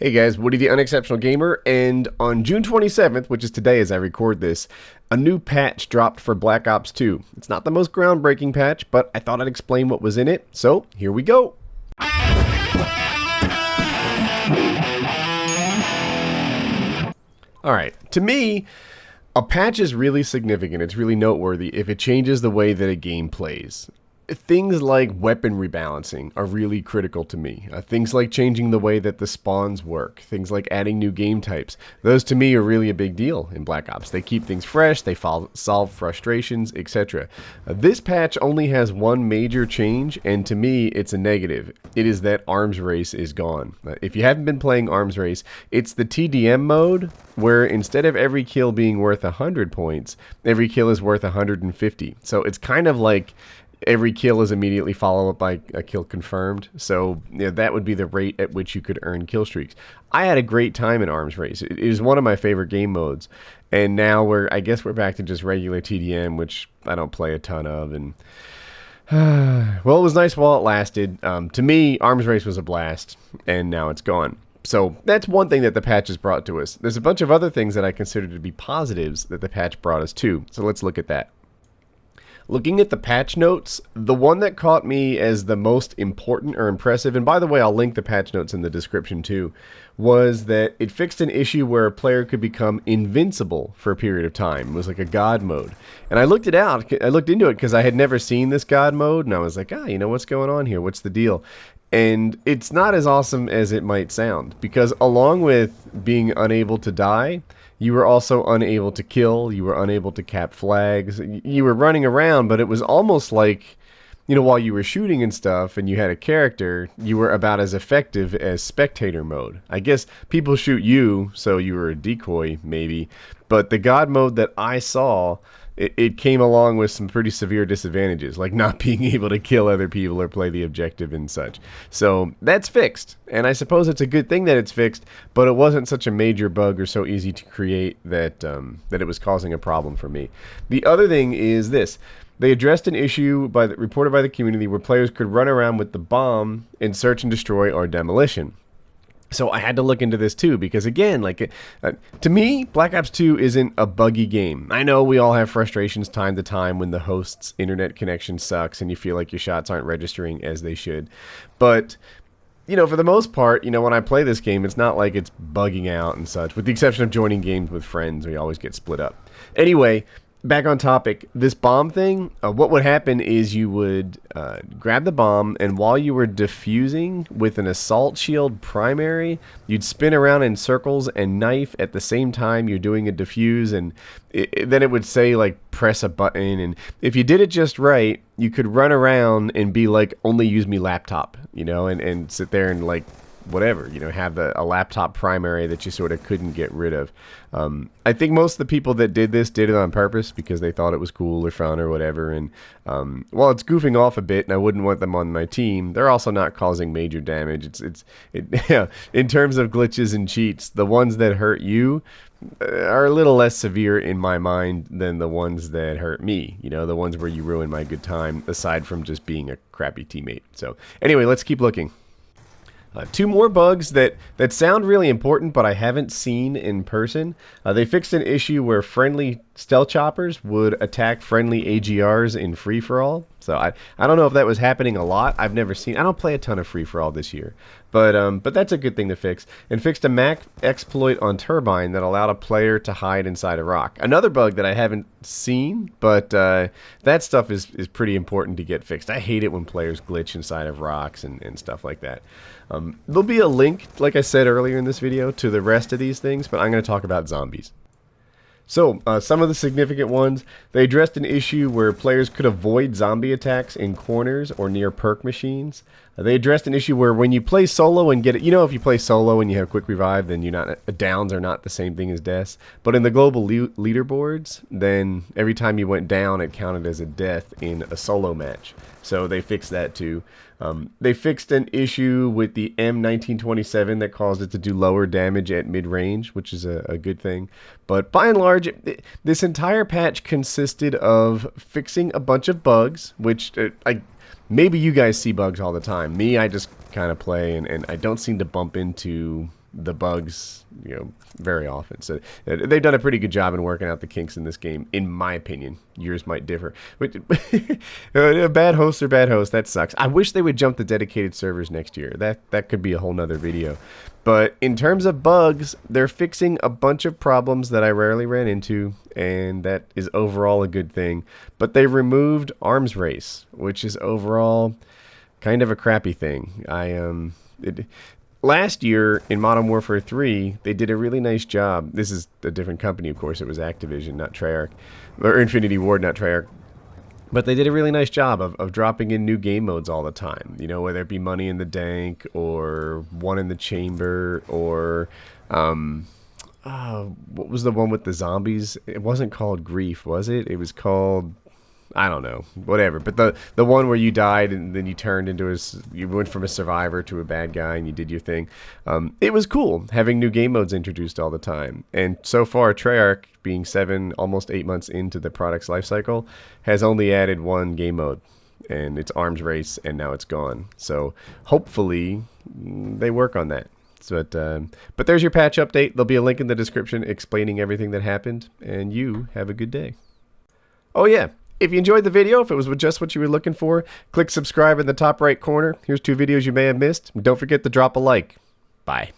Hey guys, Woody the Unexceptional Gamer, and on June 27th, which is today as I record this, a new patch dropped for Black Ops 2. It's not the most groundbreaking patch, but I thought I'd explain what was in it, so here we go! Alright, to me, a patch is really significant, it's really noteworthy if it changes the way that a game plays. Things like weapon rebalancing are really critical to me. Things like changing the way that the spawns work. Things like adding new game types. Those to me are really a big deal in Black Ops. They keep things fresh, they solve frustrations, etc. This patch only has one major change, and to me it's a negative. It is that Arms Race is gone. If you haven't been playing Arms Race, it's the TDM mode where instead of every kill being worth 100 points, every kill is worth 150. So it's kind of like every kill is immediately followed up by a kill confirmed. So that would be the rate at which you could earn kill streaks. I had a great time in Arms Race. It is one of my favorite game modes. And now I guess we're back to just regular TDM, which I don't play a ton of. And well, it was nice while it lasted. To me, Arms Race was a blast, and now it's gone. So that's one thing that the patch has brought to us. There's a bunch of other things that I consider to be positives that the patch brought us to. So let's look at that. Looking at the patch notes, the one that caught me as the most important or impressive, and by the way, I'll link the patch notes in the description too, was that it fixed an issue where a player could become invincible for a period of time. It was like a god mode. And I looked into it because I had never seen this god mode, and I was like, you know, what's going on here? What's the deal? And it's not as awesome as it might sound, because along with being unable to die, you were also unable to kill, you were unable to cap flags, you were running around, but it was almost like, you know, while you were shooting and stuff and you had a character, you were about as effective as spectator mode. I guess people shoot you, so you were a decoy, maybe, but the god mode that I saw, it came along with some pretty severe disadvantages, like not being able to kill other people or play the objective and such. So that's fixed, and I suppose it's a good thing that it's fixed, but it wasn't such a major bug or so easy to create that that it was causing a problem for me. The other thing is this. They addressed an issue reported by the community where players could run around with the bomb in search and destroy or demolition. So I had to look into this too, because again, to me, Black Ops 2 isn't a buggy game. I know we all have frustrations time to time when the host's internet connection sucks and you feel like your shots aren't registering as they should. But, you know, for the most part, you know, when I play this game, it's not like it's bugging out and such, with the exception of joining games with friends. We always get split up. Anyway, back on topic, this bomb thing, what would happen is you would grab the bomb, and while you were defusing with an assault shield primary, you'd spin around in circles and knife at the same time you're doing a defuse, and then it would say, like, press a button, and if you did it just right, you could run around and be like, only use me laptop, you know, and sit there and, like, whatever, you know, have a laptop primary that you sort of couldn't get rid of. I think most of the people that did this did it on purpose because they thought it was cool or fun or whatever, and while it's goofing off a bit and I wouldn't want them on my team, they're also not causing major damage. Yeah, in terms of glitches and cheats, the ones that hurt you are a little less severe in my mind than the ones that hurt me, you know, the ones where you ruin my good time, aside from just being a crappy teammate. So anyway, let's keep looking. Two more bugs that sound really important, but I haven't seen in person. They fixed an issue where friendly stealth choppers would attack friendly AGRs in free-for-all. So I don't know if that was happening a lot. I've never seen. I don't play a ton of free-for-all this year, but that's a good thing to fix. And fixed a Mac exploit on Turbine that allowed a player to hide inside a rock. Another bug that I haven't seen, but that stuff is pretty important to get fixed. I hate it when players glitch inside of rocks and stuff like that. There'll be a link, like I said earlier in this video, to the rest of these things, but I'm going to talk about zombies. So, some of the significant ones, they addressed an issue where players could avoid zombie attacks in corners or near perk machines. They addressed an issue where when you play solo and get it, you know, if you play solo and you have quick revive, then downs are not the same thing as deaths. But in the global leaderboards, then every time you went down, it counted as a death in a solo match. So they fixed that too. They fixed an issue with the M1927 that caused it to do lower damage at mid-range, which is a good thing. But by and large, this entire patch consisted of fixing a bunch of bugs, which maybe you guys see bugs all the time. Me, I just kind of play, and I don't seem to bump into the bugs, very often. So they've done a pretty good job in working out the kinks in this game, in my opinion. Yours might differ. But bad hosts are bad hosts. That sucks. I wish they would jump to dedicated servers next year. That could be a whole nother video. But in terms of bugs, they're fixing a bunch of problems that I rarely ran into, and that is overall a good thing. But they removed arms race, which is overall kind of a crappy thing. Last year in Modern Warfare 3, they did a really nice job. This is a different company, of course. It was Activision, not Treyarch. Or Infinity Ward, not Treyarch. But they did a really nice job of dropping in new game modes all the time. Whether it be Money in the Dank or One in the Chamber or... what was the one with the zombies? It wasn't called Grief, was it? It was called... I don't know, whatever. But the one where you died and then you turned into you went from a survivor to a bad guy and you did your thing. It was cool having new game modes introduced all the time. And so far, Treyarch, being almost 8 months into the product's life cycle, has only added one game mode, and it's Arms Race, and now it's gone. So hopefully they work on that. But there's your patch update. There'll be a link in the description explaining everything that happened, and you have a good day. Oh yeah. If you enjoyed the video, if it was just what you were looking for, click subscribe in the top right corner. Here's 2 videos you may have missed. Don't forget to drop a like. Bye.